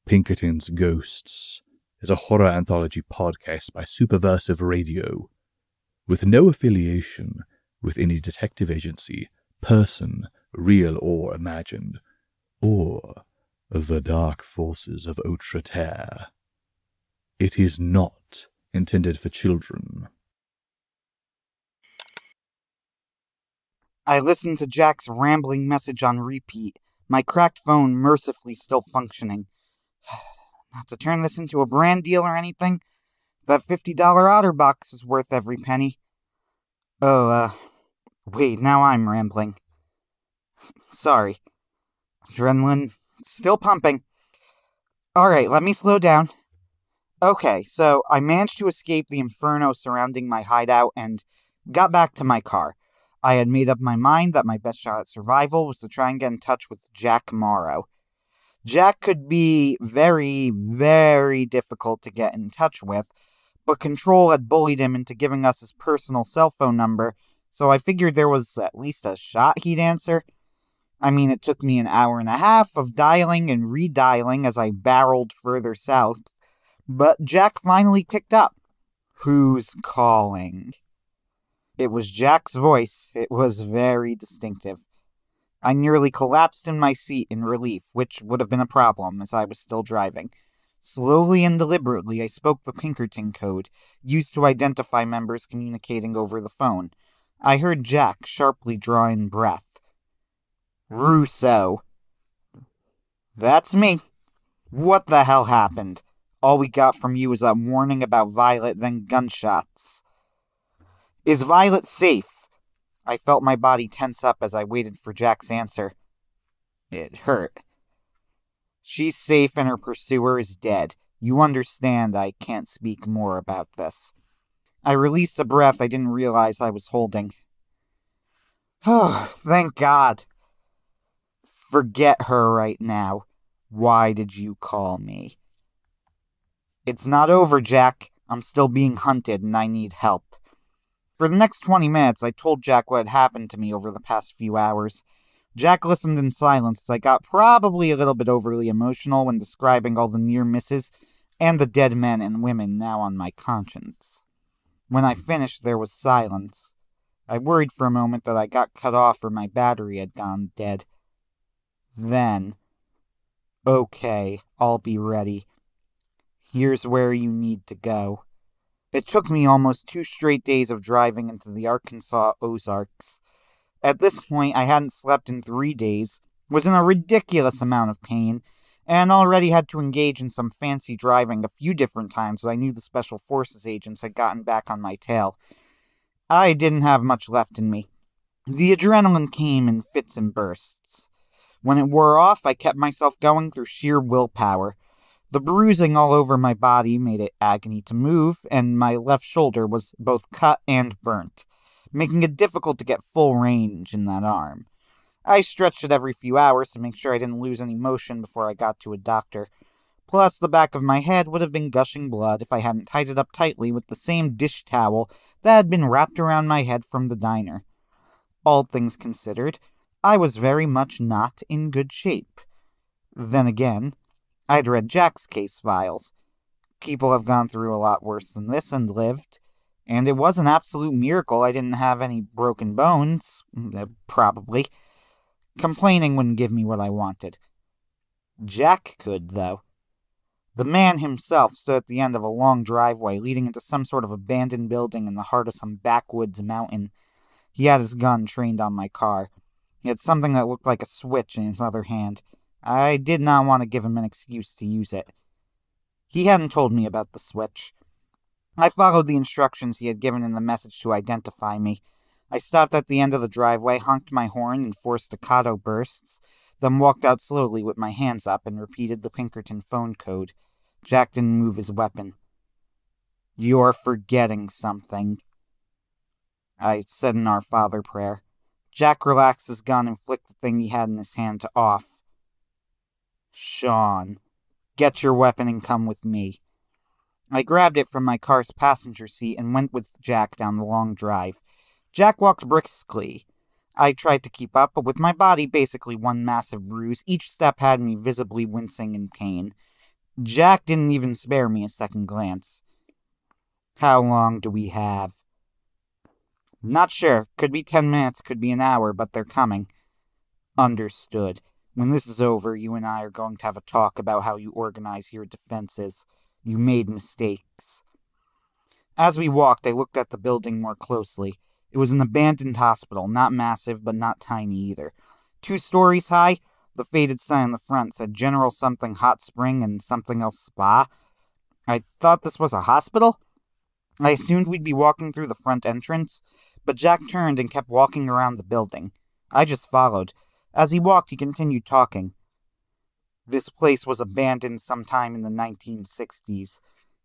Pinkertons Ghosts is a horror anthology podcast by Superversive Radio, with no affiliation with any detective agency, person, real or imagined, or the dark forces of Outre Terre. It is not intended for children. I listened to Jack's rambling message on repeat, my cracked phone mercifully still functioning. Not to turn this into a brand deal or anything, that $50 OtterBox is worth every penny. Wait, now I'm rambling. Sorry. Adrenaline still pumping. Alright, let me slow down. Okay, so I managed to escape the inferno surrounding my hideout and got back to my car. I had made up my mind that my best shot at survival was to try and get in touch with Jack Morrow. Jack could be very, very difficult to get in touch with, but Control had bullied him into giving us his personal cell phone number, so I figured there was at least a shot he'd answer. I mean, it took me an hour and a half of dialing and redialing as I barreled further south, but Jack finally picked up. Who's calling? It was Jack's voice. It was very distinctive. I nearly collapsed in my seat in relief, which would have been a problem as I was still driving. Slowly and deliberately, I spoke the Pinkerton code, used to identify members communicating over the phone. I heard Jack sharply draw in breath. Russo. That's me. What the hell happened? All we got from you is a warning about Violet, then gunshots. Is Violet safe? I felt my body tense up as I waited for Jack's answer. It hurt. She's safe and her pursuer is dead. You understand I can't speak more about this. I released a breath I didn't realize I was holding. Oh, thank God. Forget her right now. Why did you call me? It's not over, Jack. I'm still being hunted and I need help. For the next 20 minutes, I told Jack what had happened to me over the past few hours. Jack listened in silence as I got probably a little bit overly emotional when describing all the near misses and the dead men and women now on my conscience. When I finished, there was silence. I worried for a moment that I got cut off or my battery had gone dead. Then, okay, I'll be ready. Here's where you need to go. It took me almost 2 straight days of driving into the Arkansas Ozarks. At this point, I hadn't slept in 3 days, was in a ridiculous amount of pain, and already had to engage in some fancy driving a few different times as I knew the Special Forces agents had gotten back on my tail. I didn't have much left in me. The adrenaline came in fits and bursts. When it wore off, I kept myself going through sheer willpower. The bruising all over my body made it agony to move, and my left shoulder was both cut and burnt, making it difficult to get full range in that arm. I stretched it every few hours to make sure I didn't lose any motion before I got to a doctor. Plus, the back of my head would have been gushing blood if I hadn't tied it up tightly with the same dish towel that had been wrapped around my head from the diner. All things considered, I was very much not in good shape. Then again, I'd read Jack's case files. People have gone through a lot worse than this and lived, and it was an absolute miracle I didn't have any broken bones, probably. Complaining wouldn't give me what I wanted. Jack could, though. The man himself stood at the end of a long driveway leading into some sort of abandoned building in the heart of some backwoods mountain. He had his gun trained on my car. He had something that looked like a switch in his other hand. I did not want to give him an excuse to use it. He hadn't told me about the switch. I followed the instructions he had given in the message to identify me. I stopped at the end of the driveway, honked my horn in 4 staccato bursts, then walked out slowly with my hands up and repeated the Pinkerton phone code. Jack didn't move his weapon. You're forgetting something, I said in Our Father prayer. Jack relaxed his gun and flicked the thing he had in his hand to off. Sean, get your weapon and come with me. I grabbed it from my car's passenger seat and went with Jack down the long drive. Jack walked briskly. I tried to keep up, but with my body basically one massive bruise, each step had me visibly wincing in pain. Jack didn't even spare me a second glance. How long do we have? Not sure. Could be 10 minutes, could be an hour, but they're coming. Understood. When this is over, you and I are going to have a talk about how you organize your defenses. You made mistakes. As we walked, I looked at the building more closely. It was an abandoned hospital, not massive, but not tiny either. 2 stories high, the faded sign on the front said General something Hot Spring and something else Spa. I thought this was a hospital? I assumed we'd be walking through the front entrance, but Jack turned and kept walking around the building. I just followed. As he walked, he continued talking. This place was abandoned sometime in the 1960s.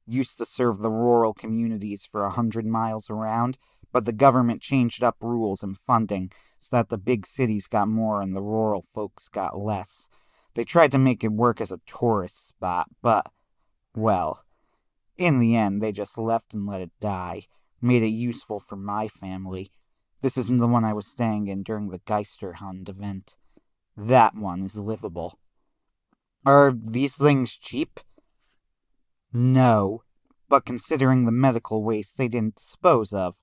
Used to serve the rural communities for 100 miles around, but the government changed up rules and funding so that the big cities got more and the rural folks got less. They tried to make it work as a tourist spot, but, well, in the end, they just left and let it die. Made it useful for my family. This isn't the one I was staying in during the Geisterhund event. That one is livable. Are these things cheap? No, but considering the medical waste they didn't dispose of,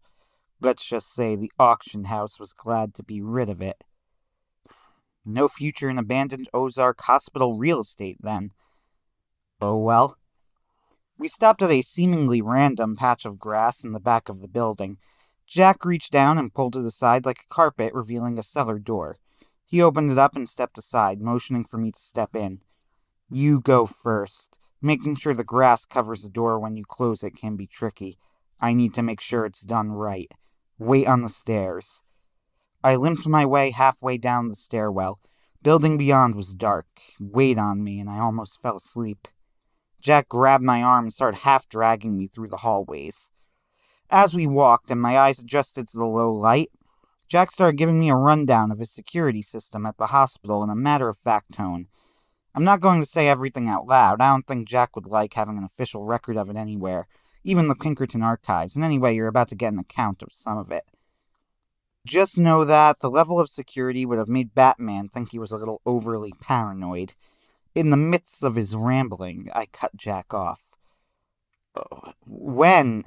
let's just say the auction house was glad to be rid of it. No future in abandoned Ozark hospital real estate, then. Oh well. We stopped at a seemingly random patch of grass in the back of the building. Jack reached down and pulled it aside like a carpet, revealing a cellar door. He opened it up and stepped aside, motioning for me to step in. You go first. Making sure the grass covers the door when you close it can be tricky. I need to make sure it's done right. Wait on the stairs. I limped my way halfway down the stairwell. Building beyond was dark, weighed on me, and I almost fell asleep. Jack grabbed my arm and started half-dragging me through the hallways. As we walked and my eyes adjusted to the low light, Jack started giving me a rundown of his security system at the hospital in a matter-of-fact tone. I'm not going to say everything out loud. I don't think Jack would like having an official record of it anywhere, even the Pinkerton archives, and anyway, you're about to get an account of some of it. Just know that the level of security would have made Batman think he was a little overly paranoid. In the midst of his rambling, I cut Jack off. When?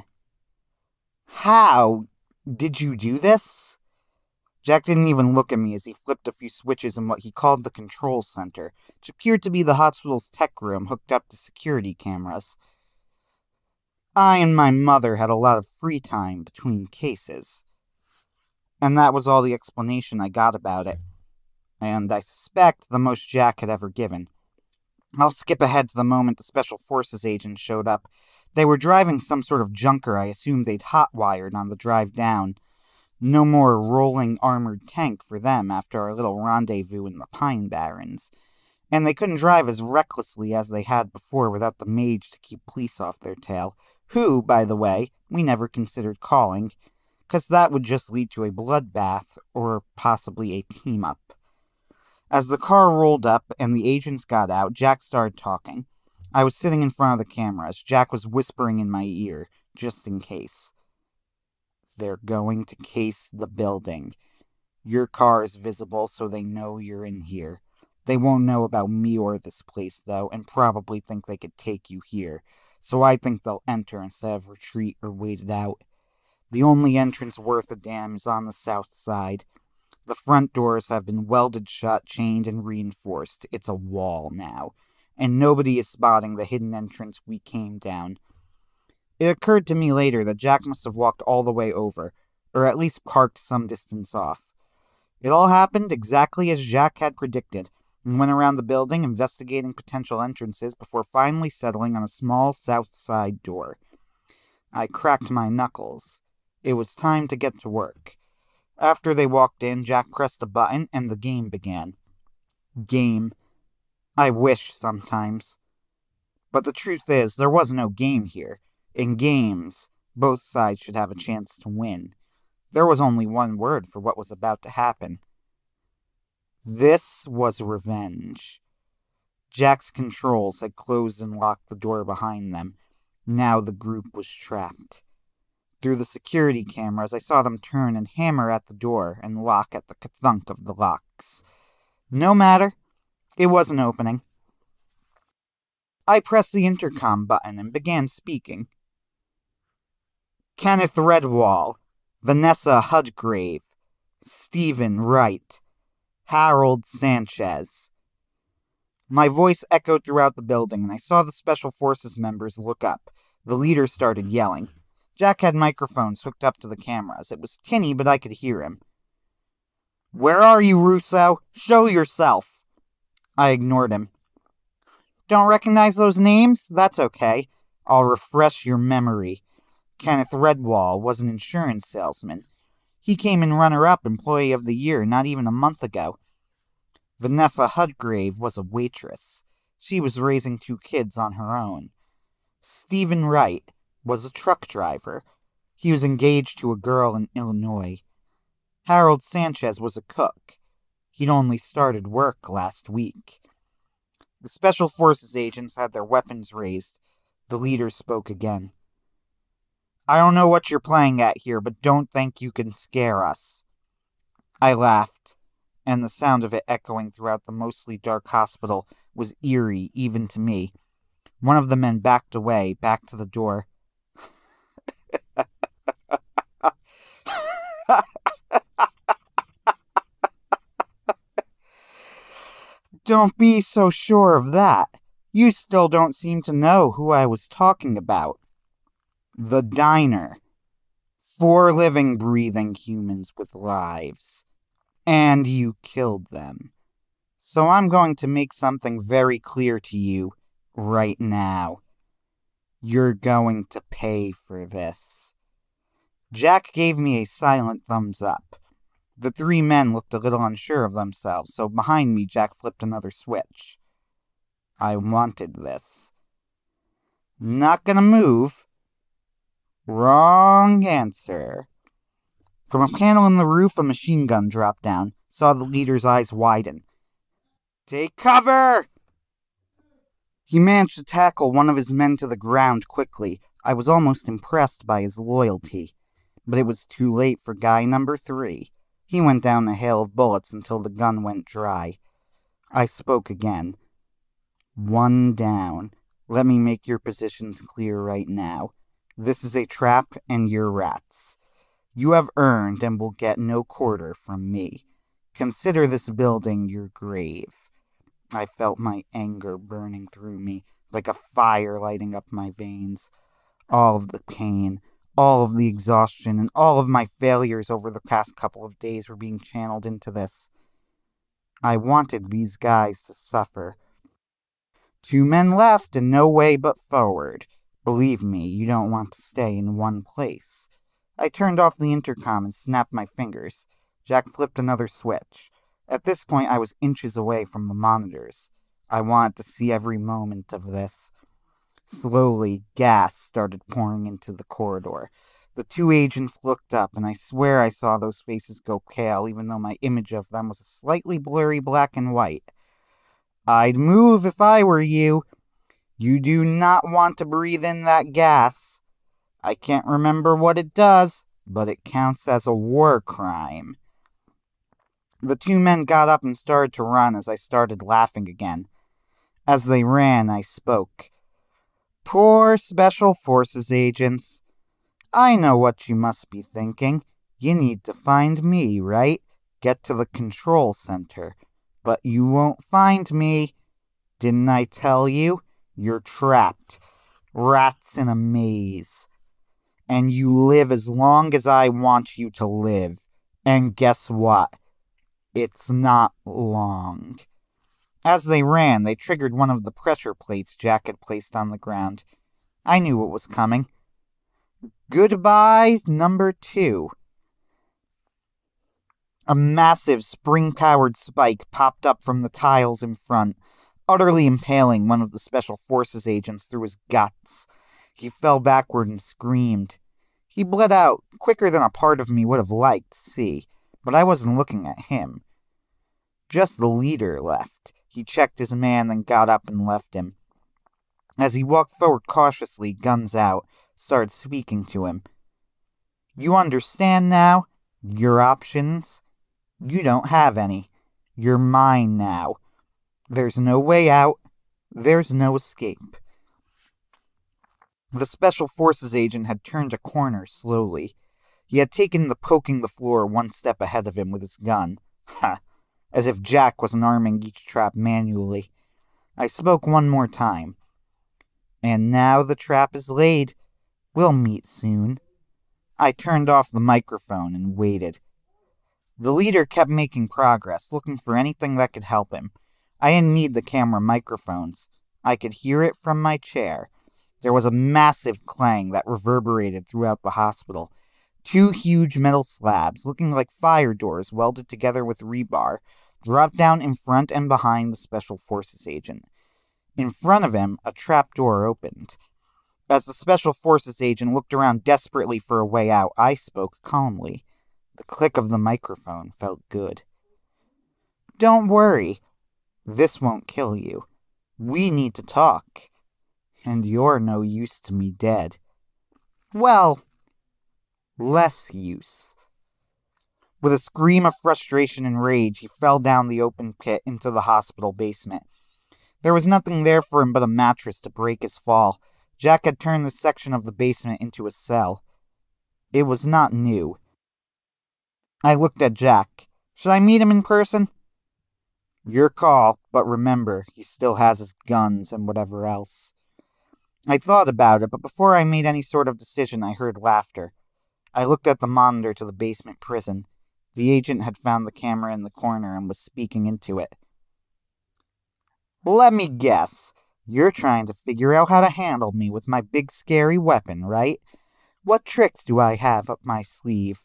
How? Did you do this? Jack didn't even look at me as he flipped a few switches in what he called the control center, which appeared to be the hospital's tech room hooked up to security cameras. I and my mother had a lot of free time between cases. And that was all the explanation I got about it. And I suspect the most Jack had ever given. I'll skip ahead to the moment the Special Forces agents showed up. They were driving some sort of junker I assumed they'd hot-wired on the drive down. No more rolling armored tank for them after our little rendezvous in the Pine Barrens. And they couldn't drive as recklessly as they had before without the mage to keep police off their tail, who, by the way, we never considered calling, 'cause that would just lead to a bloodbath or possibly a team-up. As the car rolled up and the agents got out, Jack started talking. I was sitting in front of the cameras. Jack was whispering in my ear, just in case. They're going to case the building. Your car is visible, so they know you're in here. They won't know about me or this place, though, and probably think they could take you here. So I think they'll enter instead of retreat or wait it out. The only entrance worth a damn is on the south side. The front doors have been welded shut, chained, and reinforced. It's a wall now. And nobody is spotting the hidden entrance we came down. It occurred to me later that Jack must have walked all the way over, or at least parked some distance off. It all happened exactly as Jack had predicted, and went around the building investigating potential entrances before finally settling on a small south side door. I cracked my knuckles. It was time to get to work. After they walked in, Jack pressed a button and the game began. Game. I wish sometimes. But the truth is, there was no game here. In games, both sides should have a chance to win. There was only one word for what was about to happen. This was revenge. Jack's controls had closed and locked the door behind them. Now the group was trapped. Through the security cameras, I saw them turn and hammer at the door and lock at the thunk of the locks. No matter. It wasn't opening. I pressed the intercom button and began speaking. Kenneth Redwall, Vanessa Hudgrave, Stephen Wright, Harold Sanchez. My voice echoed throughout the building, and I saw the Special Forces members look up. The leader started yelling. Jack had microphones hooked up to the cameras. It was tinny, but I could hear him. Where are you, Russo? Show yourself! I ignored him. Don't recognize those names? That's okay. I'll refresh your memory. Kenneth Redwall was an insurance salesman. He came in runner-up Employee of the Year not even a month ago. Vanessa Hudgrave was a waitress. She was raising 2 kids on her own. Stephen Wright was a truck driver. He was engaged to a girl in Illinois. Harold Sanchez was a cook. He'd only started work last week. The Special Forces agents had their weapons raised. The leader spoke again. I don't know what you're playing at here, but don't think you can scare us. I laughed, and the sound of it echoing throughout the mostly dark hospital was eerie even to me. One of the men backed away, back to the door. Don't be so sure of that. You still don't seem to know who I was talking about. The diner. 4 living, breathing humans with lives. And you killed them. So I'm going to make something very clear to you right now. You're going to pay for this. Jack gave me a silent thumbs up. The 3 men looked a little unsure of themselves, so behind me Jack flipped another switch. I wanted this. Not gonna move. Wrong answer. From a panel in the roof, a machine gun dropped down. Saw the leader's eyes widen. Take cover! He managed to tackle one of his men to the ground quickly. I was almost impressed by his loyalty. But it was too late for guy number 3. He went down a hail of bullets until the gun went dry. I spoke again. 1 down. Let me make your positions clear right now. This is a trap, and you're rats. You have earned and will get no quarter from me. Consider this building your grave. I felt my anger burning through me, like a fire lighting up my veins. All of the pain, all of the exhaustion, and all of my failures over the past couple of days were being channeled into this. I wanted these guys to suffer. 2 men left and no way but forward. Believe me, you don't want to stay in one place. I turned off the intercom and snapped my fingers. Jack flipped another switch. At this point, I was inches away from the monitors. I wanted to see every moment of this. Slowly, gas started pouring into the corridor. The 2 agents looked up, and I swear I saw those faces go pale, even though my image of them was a slightly blurry black and white. I'd move if I were you. You do not want to breathe in that gas. I can't remember what it does, but it counts as a war crime. The 2 men got up and started to run as I started laughing again. As they ran, I spoke. Poor Special Forces agents. I know what you must be thinking. You need to find me, right? Get to the control center. But you won't find me. Didn't I tell you? You're trapped. Rats in a maze. And you live as long as I want you to live. And guess what? It's not long. As they ran, they triggered one of the pressure plates Jack had placed on the ground. I knew what was coming. Goodbye, number 2. A massive spring-powered spike popped up from the tiles in front, utterly impaling one of the Special Forces agents through his guts. He fell backward and screamed. He bled out quicker than a part of me would have liked to see, but I wasn't looking at him. Just the leader left. He checked his man, then got up and left him. As he walked forward cautiously, guns out, started speaking to him. You understand now? Your options? You don't have any. You're mine now. There's no way out. There's no escape. The Special Forces agent had turned a corner slowly. He had taken the poking the floor one step ahead of him with his gun. Ha! As if Jack wasn't arming each trap manually. I spoke one more time. And now the trap is laid. We'll meet soon. I turned off the microphone and waited. The leader kept making progress, looking for anything that could help him. I didn't need the camera microphones. I could hear it from my chair. There was a massive clang that reverberated throughout the hospital. 2 huge metal slabs, looking like fire doors welded together with rebar, dropped down in front and behind the Special Forces agent. In front of him, a trap door opened. As the Special Forces agent looked around desperately for a way out, I spoke calmly. The click of the microphone felt good. Don't worry. This won't kill you. We need to talk. And you're no use to me dead. Well, less use. With a scream of frustration and rage, he fell down the open pit into the hospital basement. There was nothing there for him but a mattress to break his fall. Jack had turned this section of the basement into a cell. It was not new. I looked at Jack. Should I meet him in person? Your call, but remember, he still has his guns and whatever else. I thought about it, but before I made any sort of decision, I heard laughter. I looked at the monitor to the basement prison. The agent had found the camera in the corner and was speaking into it. Let me guess. You're trying to figure out how to handle me with my big scary weapon, right? What tricks do I have up my sleeve?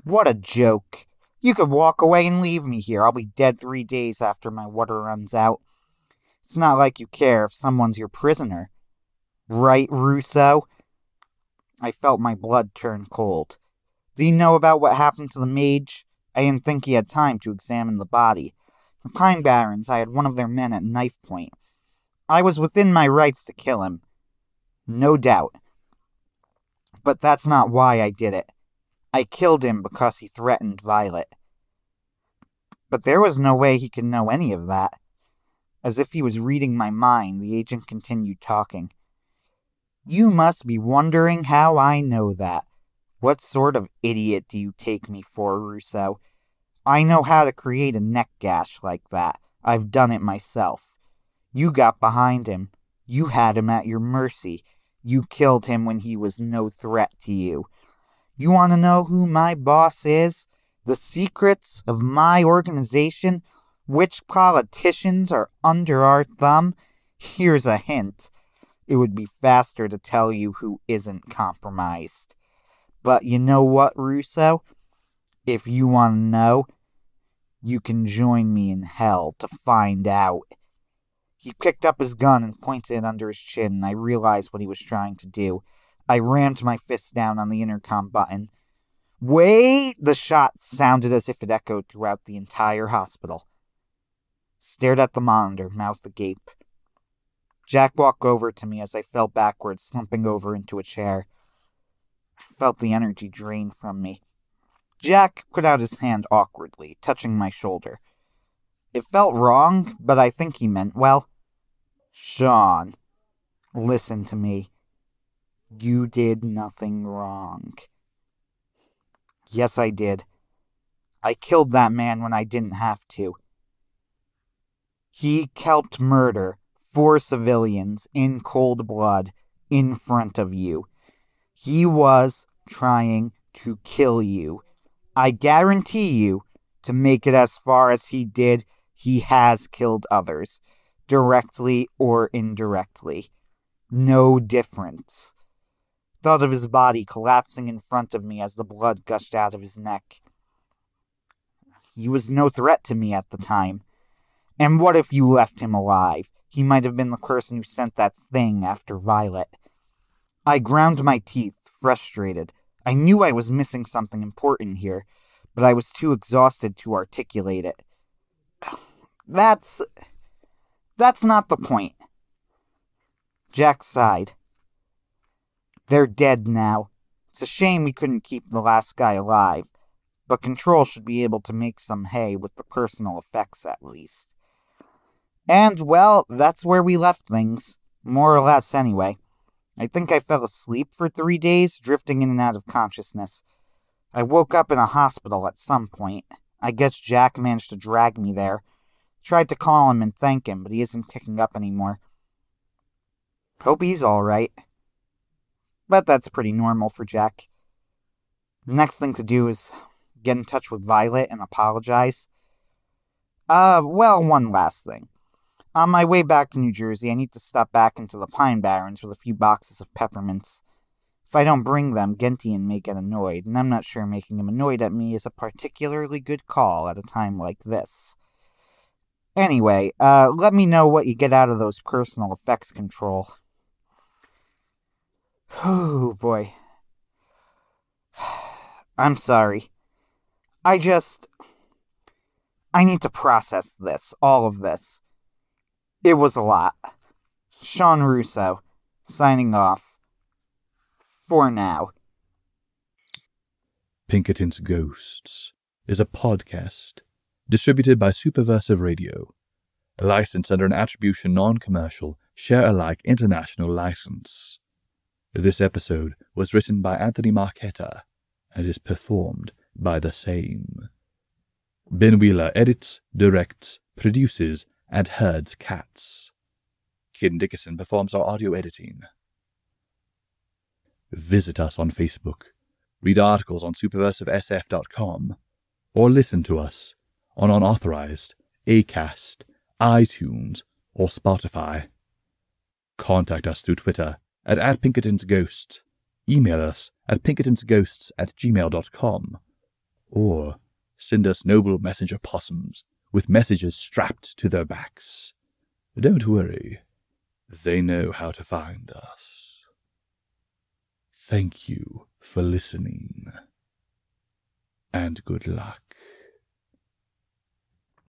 What a joke. You could walk away and leave me here. I'll be dead 3 days after my water runs out. It's not like you care if someone's your prisoner. Right, Russo? I felt my blood turn cold. Do you know about what happened to the mage? I didn't think he had time to examine the body. The Pine Barrens, I had one of their men at knife point. I was within my rights to kill him. No doubt. But that's not why I did it. I killed him because he threatened Violet. But there was no way he could know any of that. As if he was reading my mind, the agent continued talking. You must be wondering how I know that. What sort of idiot do you take me for, Russo? I know how to create a neck gash like that. I've done it myself. You got behind him. You had him at your mercy. You killed him when he was no threat to you. You want to know who my boss is? The secrets of my organization? Which politicians are under our thumb? Here's a hint. It would be faster to tell you who isn't compromised. But you know what, Russo? If you want to know, you can join me in hell to find out. He picked up his gun and pointed it under his chin, and I realized what he was trying to do. I rammed my fist down on the intercom button. Wait! The shot sounded as if it echoed throughout the entire hospital. Stared at the monitor, mouth agape. Jack walked over to me as I fell backwards, slumping over into a chair. I felt the energy drain from me. Jack put out his hand awkwardly, touching my shoulder. It felt wrong, but I think he meant well. Sean, listen to me. You did nothing wrong. Yes, I did. I killed that man when I didn't have to. He helped murder 4 civilians in cold blood in front of you. He was trying to kill you. I guarantee you, to make it as far as he did, he has killed others, directly or indirectly. No difference. Thought of his body collapsing in front of me as the blood gushed out of his neck. He was no threat to me at the time. And what if you left him alive? He might have been the person who sent that thing after Violet. I ground my teeth, frustrated. I knew I was missing something important here, but I was too exhausted to articulate it. That's not the point. Jack sighed. They're dead now. It's a shame we couldn't keep the last guy alive, but Control should be able to make some hay with the personal effects at least. And, well, that's where we left things. More or less, anyway. I think I fell asleep for 3 days, drifting in and out of consciousness. I woke up in a hospital at some point. I guess Jack managed to drag me there. Tried to call him and thank him, but he isn't picking up anymore. Hope he's alright. But that's pretty normal for Jack. The next thing to do is get in touch with Violet and apologize. Well, one last thing. On my way back to New Jersey, I need to stop back into the Pine Barrens with a few boxes of peppermints. If I don't bring them, Gentian may get annoyed, and I'm not sure making him annoyed at me is a particularly good call at a time like this. Anyway, let me know what you get out of those personal effects control. Oh, boy. I'm sorry. I need to process this, all of this. It was a lot. Sean Russo, signing off. For now. Pinkerton's Ghosts is a podcast distributed by Superversive Radio, licensed under an attribution non-commercial, share-alike international license. This episode was written by Anthony Marchetta and is performed by the same. Ben Wheeler edits, directs, produces, and herds cats. Kid Dickerson performs our audio editing. Visit us on Facebook, read articles on superversivesf.com, or listen to us on unauthorized Acast, iTunes, or Spotify. Contact us through Twitter at @PinkertonsGhosts, email us at pinkertonsghosts@gmail.com, or send us noble messenger possums with messages strapped to their backs. Don't worry, they know how to find us. Thank you for listening, and good luck.